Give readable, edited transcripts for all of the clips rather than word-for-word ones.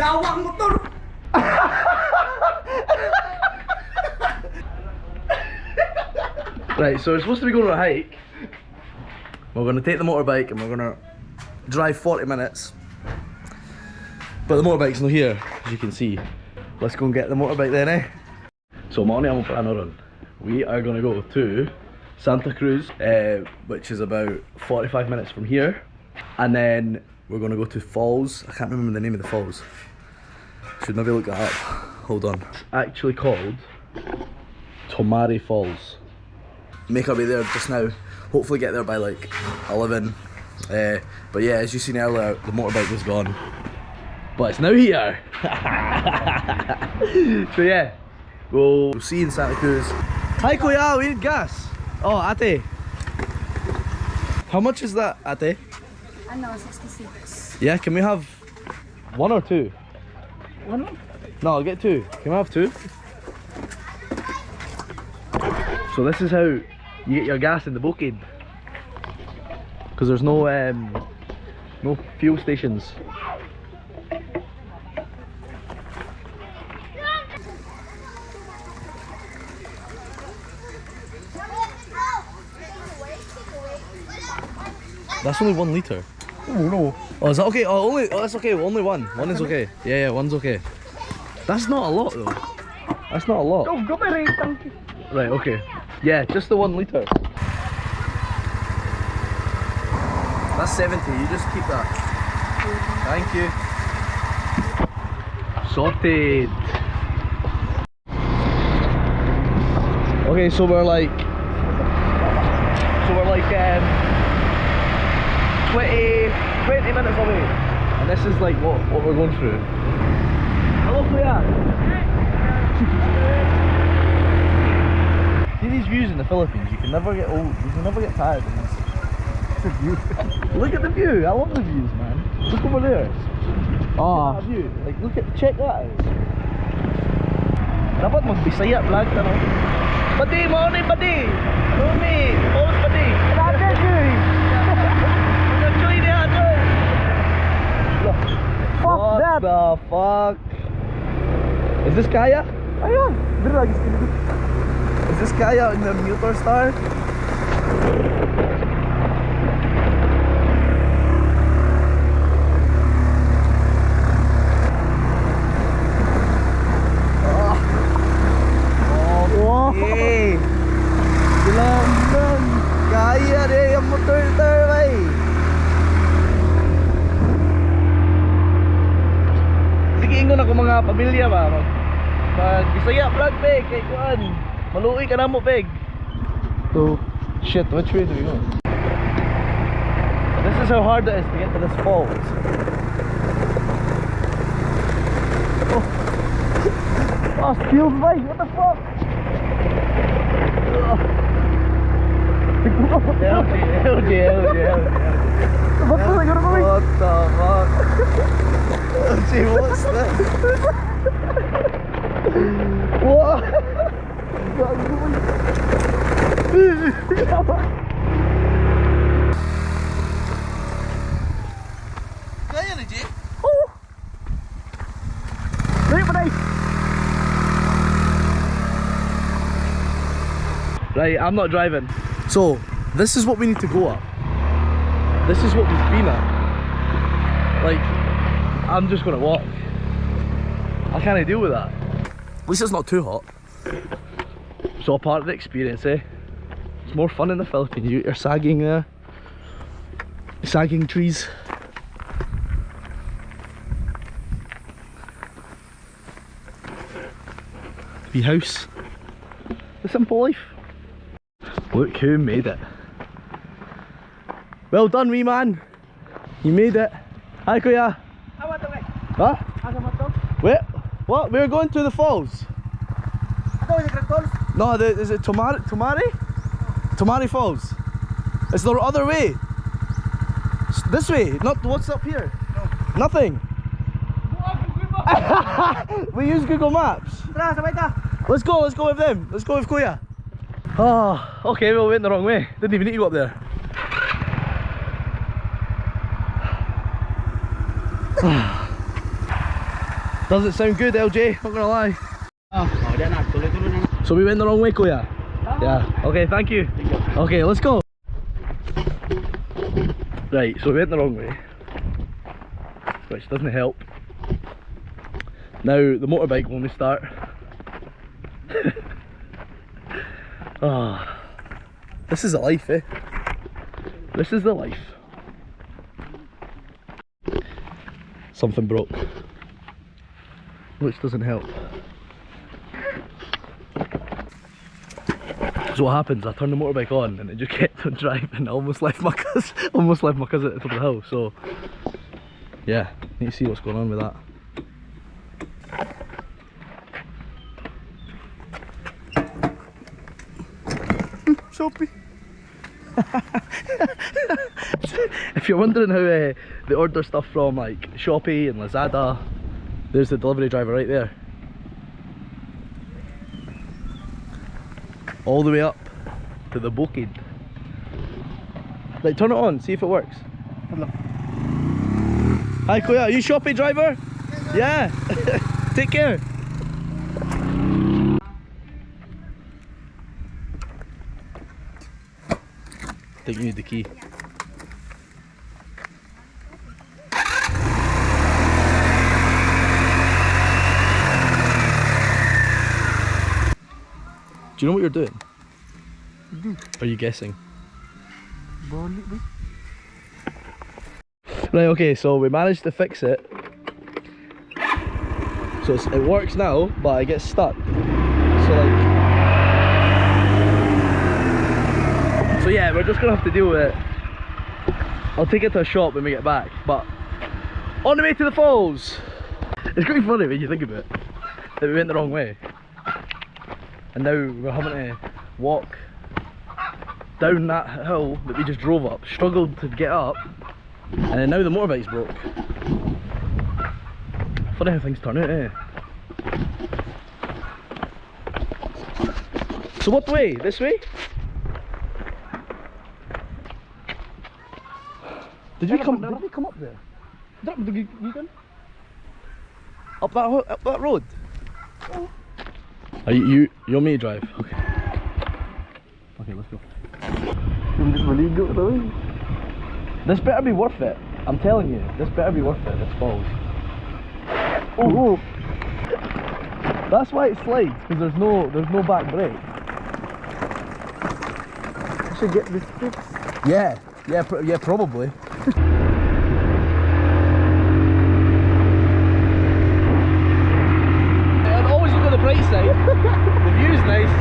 Yawa ang motor! Right, so we're supposed to be going on a hike. We're going to take the motorbike and we're going to drive 40 minutes. But the motorbike's not here, as you can see. Let's go and get the motorbike then, eh? So, morning I'm on. We are going to go to Santa Cruz, which is about 45 minutes from here. And then we're going to go to falls. I can't remember the name of the falls. Should maybe look that up. Hold on. It's actually called Tomari Falls. Make our way there just now. Hopefully get there by like 11. But yeah, as you seen earlier, the motorbike was gone. But it's now here. So yeah, we'll see you in Santa Cruz. Hi Kuya, we need gas. Oh, ate. How much is that, ate? I know, 66. Yeah, can we have one or two? One? No, I'll get two. Can we have two? So this is how you get your gas in the bukid. Because there's no fuel stations. That's only 1 litre. Oh no. Oh, is that okay? Oh, that's okay. Only one. One is okay. Yeah, one's okay. That's not a lot though. That's not a lot. Go by thank you. Right, okay. Yeah, just the 1 litre. That's 70. You just keep that. Thank you. Sorted. Okay, so we're like 20 minutes away, and this is like what we're going through. Hello, Kuya. See these views in the Philippines, you can never get old, you can never get tired of this. It's a view. Look at the view, I love the views, man. Look over there. Oh, that view. Like, check that out. Dapat magbisaya vlog, ano? Pati, morning, pati. Rumi, pause, pati. Grabe, Jerry. What the fuck? Is this Kaya? Ayun, dito lagi skin. Is this Kaya in the Mutor Star? Okay. Bilang Kaya deh yung motor bay. Ingon ako mga pamilya ba mag Bisaya vlog peg kay kuan maluoy ka namo peg. So shit, which way do we go? This is how hard it is to get to this falls. Oh, steel bike, what the fuck? LG. What the fuck? LG, what's that? What? Kaya na, G? Oh! Dali pa, Right, I'm not driving. So, this is what we need to go up. This is what we've been at. Like, I'm just gonna walk. I can't deal with that. At least it's not too hot. It's all part of the experience, eh? It's more fun in the Philippines. You're sagging there. Sagging trees. The house. The simple life. Look who made it. Well done, wee man. You made it. Hi, Kuya. Huh? Wait, what? We're going to the falls. No, is it Tomari? Tomari Falls. It's the other way. It's this way, not what's up here. No. Nothing. We use Google Maps. Let's go with them. Let's go with Kuya. Oh, okay, we went the wrong way. Didn't even need to go up there. Doesn't sound good, LJ, not gonna lie. So we went the wrong way, Kuya? Yeah. Okay, thank you. Okay, let's go. Right, so we went the wrong way, which doesn't help. Now the motorbike will only start. Ah, this is the life, eh? This is the life. Something broke, which doesn't help. So what happens? I turned the motorbike on and it just kept on driving. I almost left my cousin at the top of the hill. So yeah, need to see what's going on with that. Shopee. If you're wondering how they order stuff from like Shopee and Lazada, there's the delivery driver right there. All the way up to the bukid. Like, turn it on, see if it works. Hi Kuya, are you Shopee driver? Yeah. Take care. I think you need the key. Do you know what you're doing? Are you guessing? Right, okay, so we managed to fix it. So it works now, but it gets stuck. So yeah, we're just gonna have to deal with it. I'll take it to a shop when we get back, but on the way to the falls. It's quite funny when you think of it, that we went the wrong way. And now we're having to walk down that hill that we just drove up, struggled to get up, and then now the motorbike's broke. Funny how things turn out, eh? So what way? This way? Did we come up there? Up that road? Oh. Are you want me to drive? Okay. Okay, let's go. This better be worth it. I'm telling you, this better be worth it, this falls. Oh! That's why it slides, because there's no back brake. I should get this fixed. Yeah, probably. And always look at the bright side. The view's nice.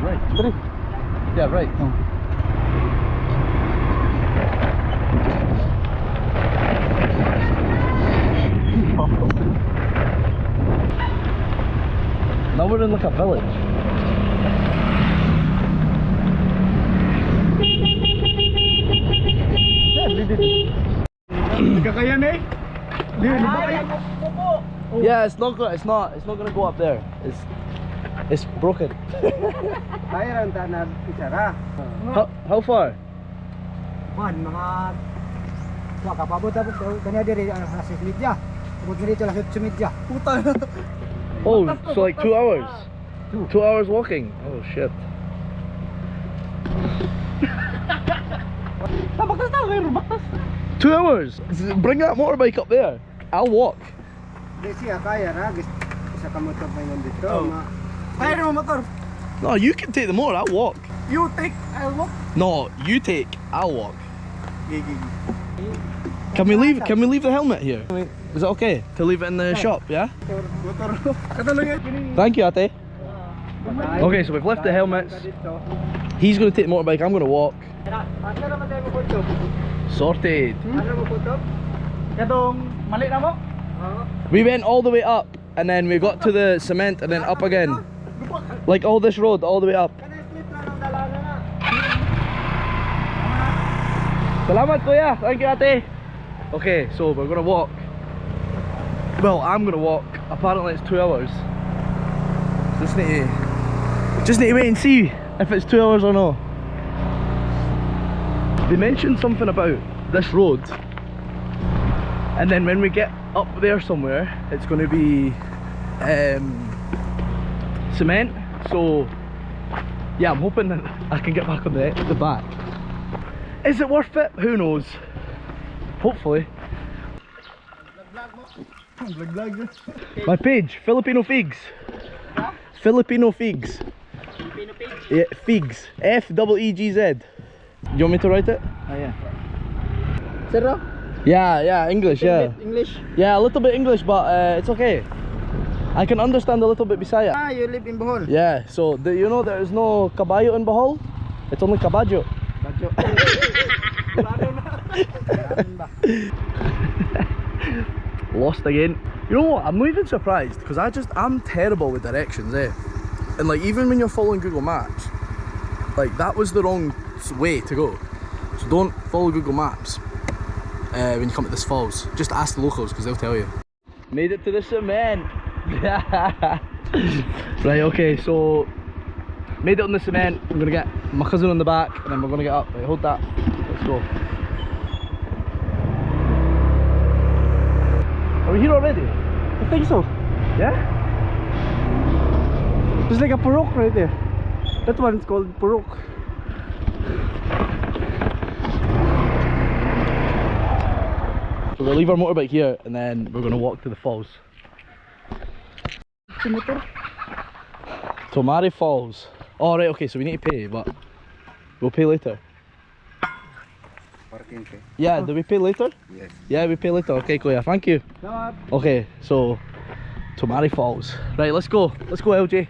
Right. Yeah, right. Oh. Now we're in like a village. Yeah, it's not gonna go up there. It's broken. How far? Oh, so like 2 hours? 2 hours walking? Oh shit. Two hours? Bring that motorbike up there. I'll walk. No, you can take the motor, I'll walk. You take, I'll walk. No, you take, I'll walk. Can we leave the helmet here? Is it okay to leave it in the shop, yeah? Thank you, Ate. Okay, so we've left the helmets. He's going to take the motorbike, I'm going to walk. Sorted. We went all the way up and then we got to the cement and then up again. Like all this road, all the way up. Salamat kuya, thank you ate. Okay, so we're gonna walk. Well, I'm gonna walk. Apparently it's 2 hours. Just need to wait and see if it's 2 hours or not. They mentioned something about this road, and then when we get up there somewhere, it's going to be cement. So yeah, I'm hoping that I can get back on the back. Is it worth it? Who knows? Hopefully. My page, Filipino Figs. Filipino Figs. Filipino pig? Yeah, Figs. F-E-E-G-Z. You want me to write it? Oh yeah. Sir, Yeah, English, yeah. English? Yeah, a little bit English, but it's okay. I can understand a little bit Bisaya. Ah, you live in Bohol? Yeah, so you know there is no caballo in Bohol? It's only caballo. Badyo. Lost again. You know what? I'm not even surprised because I'm terrible with directions, eh? And like even when you're following Google Maps, like that was the wrong way to go. So don't follow Google Maps when you come to this falls. Just ask the locals because they'll tell you. Made it to the cement. Right, okay, so made it on the cement. I'm gonna get my cousin on the back and then we're gonna get up. Right, hold that. Let's go. Are we here already? I think so. Yeah? There's like a purok right there. That one's called purok. So we'll leave our motorbike here and then we're gonna walk to the falls. Tomari Falls. Oh right, okay, so we need to pay, but we'll pay later. Parking fee. Yeah, do we pay later? Yes. Yeah, we pay later. Okay, Kuya, thank you. Okay, so Tomari Falls. Right, let's go. Let's go, LJ.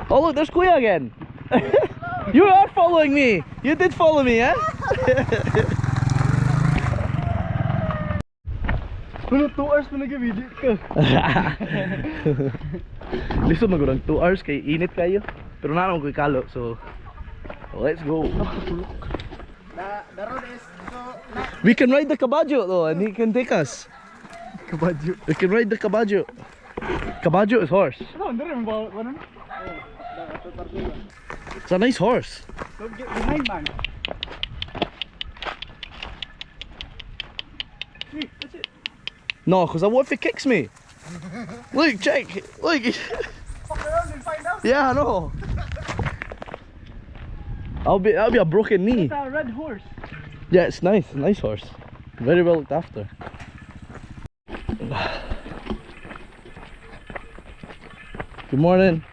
Oh look, there's Kuya again. You are following me. You did follow me, eh? Ano 2 hours pa nag-video ka? Lisod magurang 2 hours kay init kayo. Pero na naman ko ikalo, so let's go. The road is so We can ride the caballo though, and he can take us. Kabadyo. We can ride the caballo. Caballo is horse. No, hindi rin ba? Ano? It's a nice horse. Don't get behind, man. See, that's it. No, because what if it kicks me? Look, check. Look. Fuck around and find out. Yeah, I know. That'll be a broken knee. It's a red horse. Yeah, it's nice. Nice horse. Very well looked after. Good morning.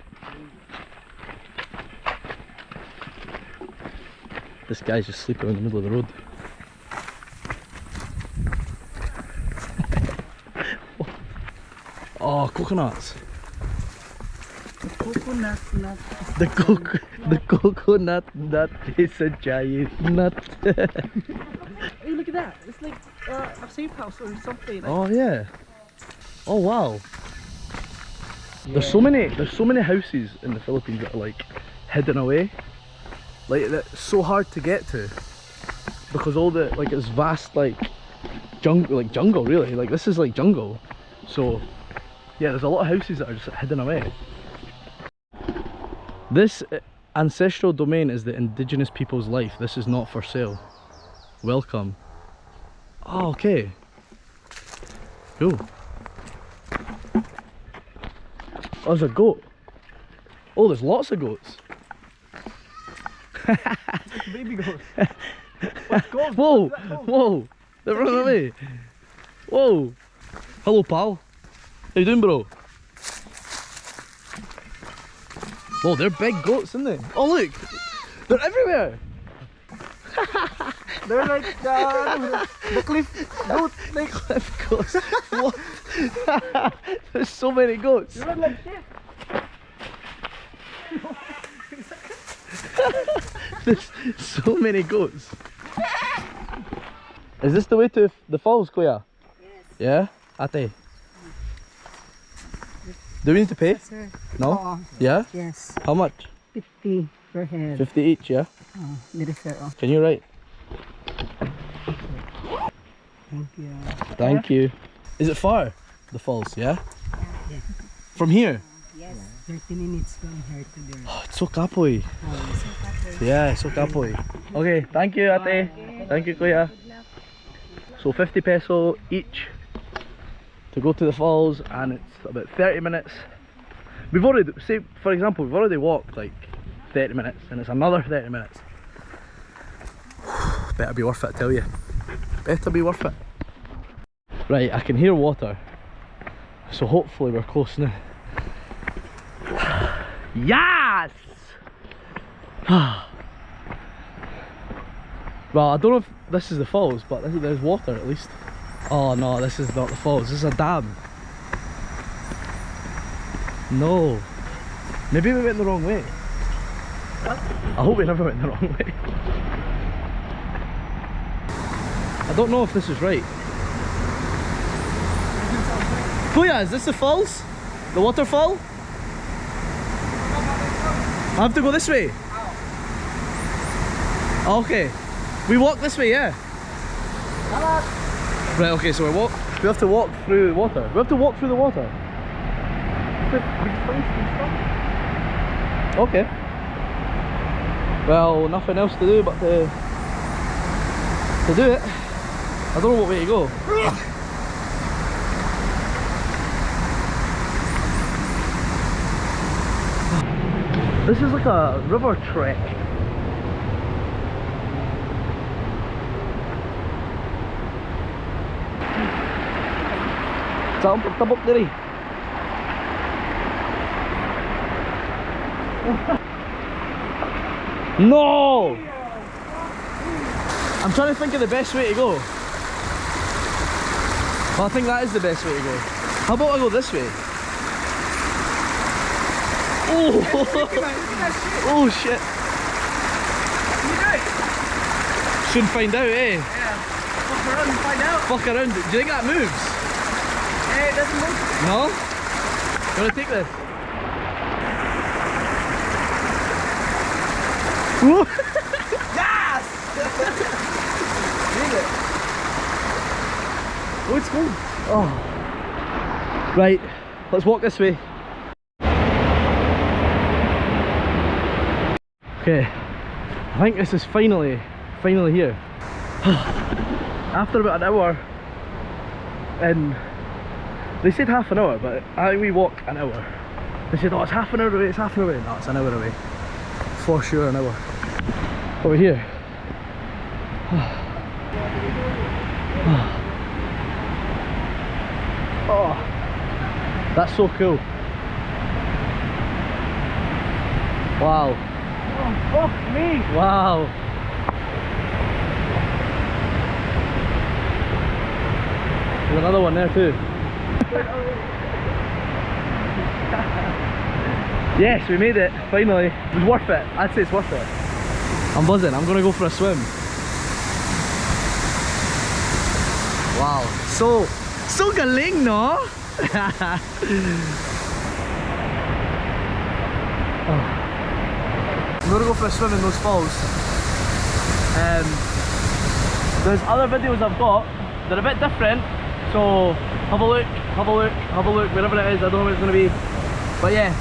This guy's just sleeping in the middle of the road. Oh, coconuts. Coconut nut. The coconut nut is a giant nut. Hey, look at that. It's like a safe house or something. Like, Oh yeah. Oh wow. There's so many houses in the Philippines that are like hidden away. Like that's so hard to get to because all the like it's vast like jungle really. Like this is like jungle. So yeah, there's a lot of houses that are just hidden away. This ancestral domain is the indigenous people's life. This is not for sale. Welcome. Oh, okay. Cool. Oh, there's a goat. Oh, there's lots of goats. baby goat. What's goat? Whoa, whoa. They're running away. Whoa. Hello, pal. How you doing, bro? Whoa, they're big goats, aren't they? Oh, look. They're everywhere. They're like the cliff goat. Like, Cliff goats. What? There's so many goats. they run like shit. There's so many goats. Is this the way to the falls, Kuya? Yes. Yeah? Ate? Do we need to pay? Sir. No? Oo. Yeah? Yes. How much? 50 per head. 50 each, yeah? Oh, dito sir. Oh. Can you write? Thank you. Thank you. Is it far? The falls, yeah? Yes. From here? Yes. 30 minutes from here to there. Oh, it's so kapoy. Oh, Yeah, it's so kapoy. Okay, thank you, ate. Thank you, kuya. So 50 peso each to go to the falls, and it's about 30 minutes. We've already, say for example, we've already walked like 30 minutes, and it's another 30 minutes. Better be worth it, I tell you. Better be worth it. Right, I can hear water, so hopefully we're close now. Yes! Well, I don't know if this is the falls, but there's water at least. Oh no, this is not the falls, this is a dam. No. Maybe we went the wrong way. What? I hope we never went the wrong way. I don't know if this is right. Kuya, is this the falls? The waterfall? I have to go this way? Oh, okay. We walk this way, yeah? Right, okay, so we have to walk through the water. We have to walk through the water. Okay. Well, nothing else to do but to do it. I don't know what way to go. This is like a river trek. Saan pagtabok diri? No! I'm trying to think of the best way to go. Well, I think that is the best way to go. How about I go this way? Oh! Oh shit! Shouldn't find out, eh? Yeah. Fuck around and find out. Fuck around. Do you think that moves? Hey, it doesn't move. No? You wanna take this? Yes! Dig it. Oh, it's cool. Oh. Right, let's walk this way. Okay, I think this is finally here. After about an hour, and they said half an hour, but I think we walked an hour. They said, oh, it's half an hour away, it's half an hour away. No, it's an hour away. For sure, an hour. Over here. Oh, that's so cool. Wow. Oh, fuck me. Wow. There's another one there too. Yes, we made it, finally. It was worth it. I'd say it's worth it. I'm buzzing, I'm gonna go for a swim. Wow. So galing, no? I'm gonna go for a swim in those falls. There's other videos I've got, they're a bit different, so have a look, wherever it is, I don't know where it's gonna be. But yeah,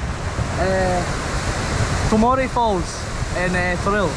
Tomari Falls in Toril.